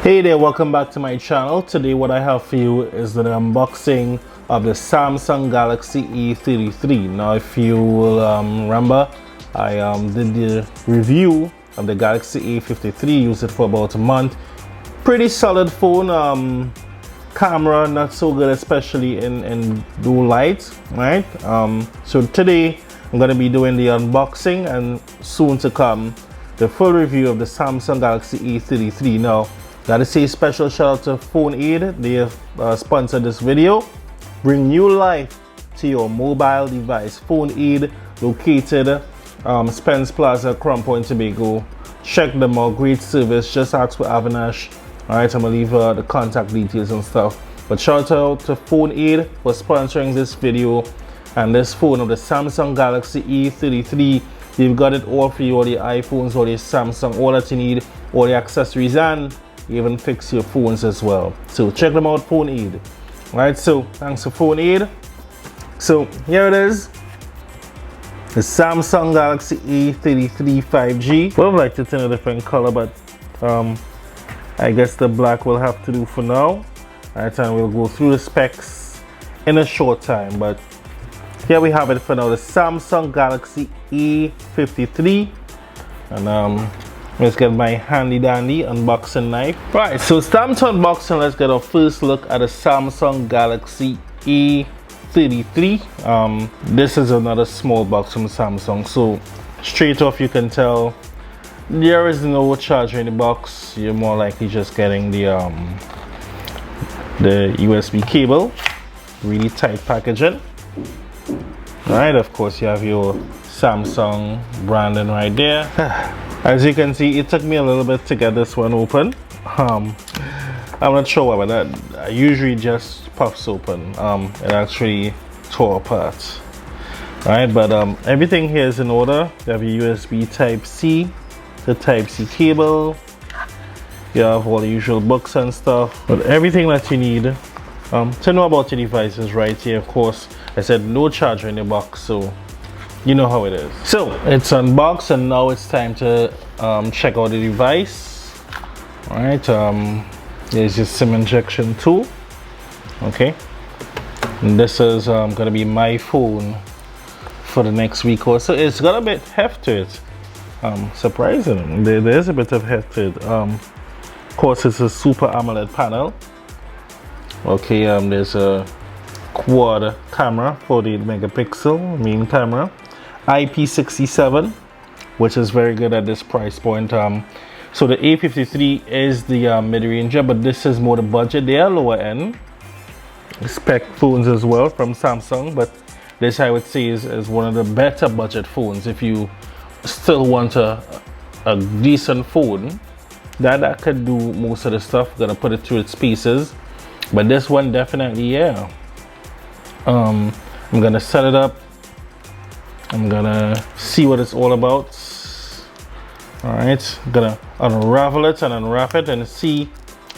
Hey there, welcome back to my channel. Today what I have for you is the unboxing of the Samsung Galaxy A33. Now if you will remember, I did the review of the Galaxy A53, used it for about a month. Pretty solid phone, camera not so good, especially in low light, right? So today I'm going to be doing the unboxing and soon to come the full review of the Samsung Galaxy A33. Now gotta say special shout out to Phone Aid. They have sponsored this video. Bring new life to your mobile device. Phone Aid, located Spence Plaza, Crown Point, Tobago. Check them out, great service. Just ask for Avinash. Alright, I'm gonna leave the contact details and stuff. But shout out to Phone Aid for sponsoring this video and this phone of the Samsung Galaxy A33. They've got it all for you, all your iPhones, all your Samsung, all that you need, all the accessories, and even fix your phones as well. So check them out, Phone Aid. Right, so thanks for Phone Aid. So here it is, the Samsung Galaxy A33 5G. Would have liked it in a different color, but I guess the black will have to do for now. Right, and we'll go through the specs in a short time, but here we have it for now, the Samsung Galaxy A53. And let's get my handy dandy unboxing knife. Right, so it's time to unboxing. Let's get our first look at the Samsung Galaxy A33. This is another small box from Samsung, so straight off you can tell there is no charger in the box. You're more likely just getting the USB cable. Really tight packaging. Alright, of course you have your Samsung branding right there. As you can see, it took me a little bit to get this one open. I'm not sure why, but that usually just puffs open. It actually tore apart. Alright, but everything here is in order. You have your USB Type-C, the Type-C cable. You have all the usual books and stuff. But everything that you need to know about your device is right here. Of course, I said no charger in the box, so you know how it is. So it's unboxed and now it's time to check out the device. All right, there's your SIM injection tool. Okay, and this is gonna be my phone for the next week or so. It's got a bit heft to it. Surprising, there's a bit of heft to it. Of course, it's a Super AMOLED panel. Okay, there's a quad camera, 48 megapixel main camera. IP67, which is very good at this price point. So the A53 is the mid-ranger, but this is more the budget. They are lower end spec phones as well from Samsung, but this I would say is one of the better budget phones if you still want a decent phone that could do most of the stuff. Gonna put it through its paces, but this one definitely, yeah. I'm gonna set it up. I'm gonna see what it's all about. Alright, gonna unravel it and unwrap it and see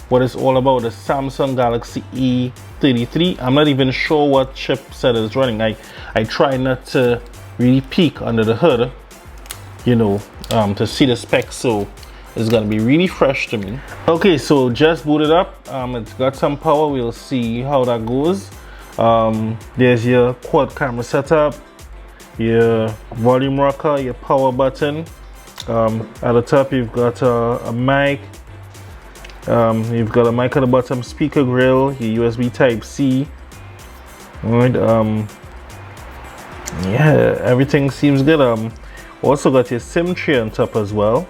what it's all about. The Samsung Galaxy A33. I'm not even sure what chipset is running. I try not to really peek under the hood, you know, to see the specs, so it's gonna be really fresh to me. Okay, so just booted up. It's got some power. We'll see how that goes. There's your quad camera setup, your volume rocker, your power button. At the top you've got a mic. You've got a mic at the bottom, speaker grill, your USB Type-C. Alright, yeah, everything seems good. Also got your SIM tray on top as well,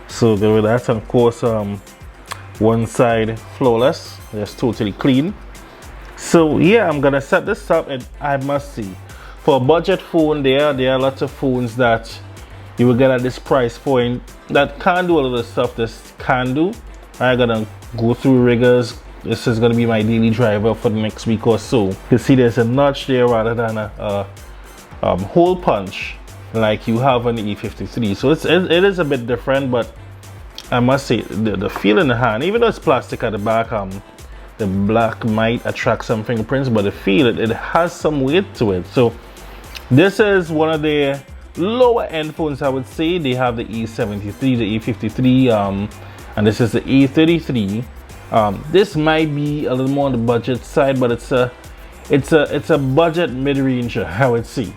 so good with that. And of course, one side flawless, just totally clean. So yeah, I'm gonna set this up, and I must see, for a budget phone, there are lots of phones that you will get at this price point that can do a lot of stuff this can do. I'm gonna go through rigors. This is gonna be my daily driver for the next week or so. You can see there's a notch there rather than a hole punch like you have on the E53. So it is a bit different, but I must say the feel in the hand, even though it's plastic at the back, the black might attract some fingerprints, but the feel, it has some weight to it. So this is one of the lower end phones, I would say. They have the A73, the A53, and this is the A33. This might be a little more on the budget side, but it's a budget mid-ranger, I would say.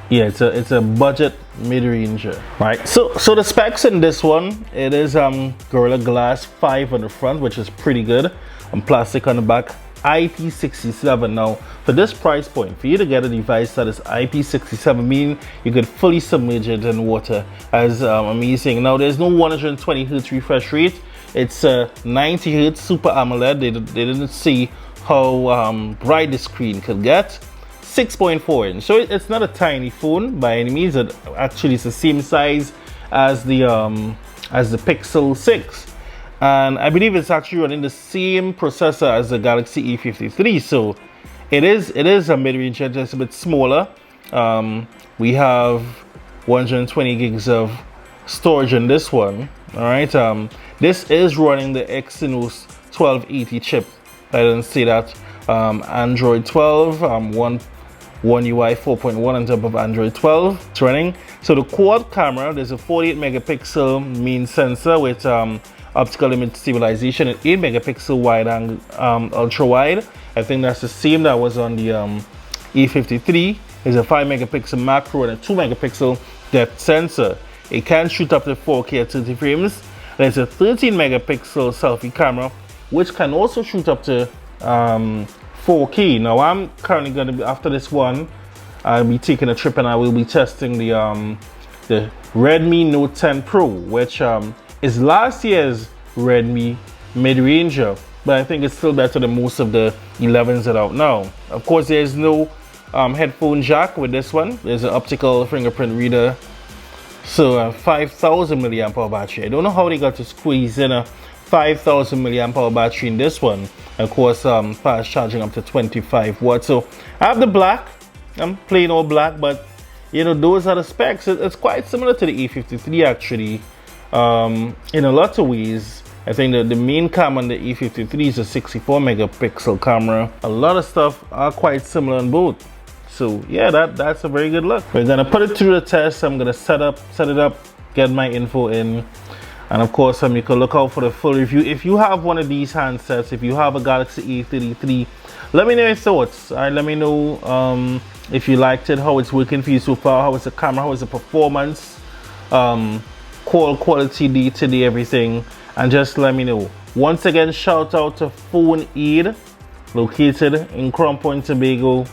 Yeah, it's a budget mid-ranger, right? So the specs in this one, it is Gorilla Glass 5 on the front, which is pretty good, and plastic on the back. IP67. Now, for this price point, for you to get a device that is IP67, meaning you could fully submerge it in water, as amazing. Now, there's no 120 Hz refresh rate. It's a 90 Hz Super AMOLED. They didn't see how bright the screen could get. 6.4 inch, so it's not a tiny phone by any means. It actually is the same size as the Pixel 6, and I believe it's actually running the same processor as the Galaxy A53. So it is a mid-range, just a bit smaller. We have 120 gigs of storage in this one. All right, this is running the Exynos 1280 chip. I didn't say that. Android 12, One UI 4.1 on top of Android 12. It's running. So the quad camera, there's a 48 megapixel main sensor with optical image stabilization, and 8 megapixel wide angle ultra wide. I think that's the same that was on the A53. There's a 5 megapixel macro and a 2 megapixel depth sensor. It can shoot up to 4K at 30 frames. There's a 13 megapixel selfie camera, which can also shoot up to 4K. Now I'm currently going to be, after this one, I'll be taking a trip and I will be testing the Redmi Note 10 Pro, which is last year's Redmi mid-ranger, but I think it's still better than most of the 11s that are out now. Of course, there's no headphone jack with this one. There's an optical fingerprint reader. So 5,000 milliamp hour battery. I don't know how they got to squeeze in a 5,000 milliamp hour battery in this one. Of course, fast charging up to 25 watts. So I have the black. I'm plain old black, but you know, those are the specs. It's quite similar to the A53 actually, in a lot of ways. I think that the main camera on the A53 is a 64 megapixel camera. A lot of stuff are quite similar on both. So yeah, that's a very good look. We're gonna put it through the test. I'm gonna set it up, get my info in. And of course, you can look out for the full review. If you have one of these handsets, if you have a Galaxy A33, let me know your thoughts. All right, let me know if you liked it, how it's working for you so far, how is the camera, how is the performance, call quality, day-to-day, everything, and just let me know. Once again, shout out to Phone Aid, located in Crown Point, Tobago,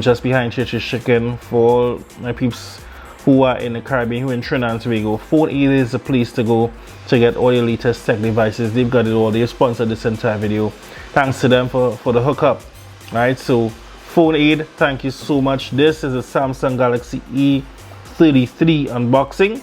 just behind Church's Chicken. For all my peeps who are in the Caribbean, who are in Trinidad and Tobago, Phone Aid is the place to go to get all your latest tech devices. They've got it all. They sponsored this entire video. Thanks to them for the hookup. Alright, so Phone Aid, thank you so much. This is a Samsung Galaxy A33 unboxing.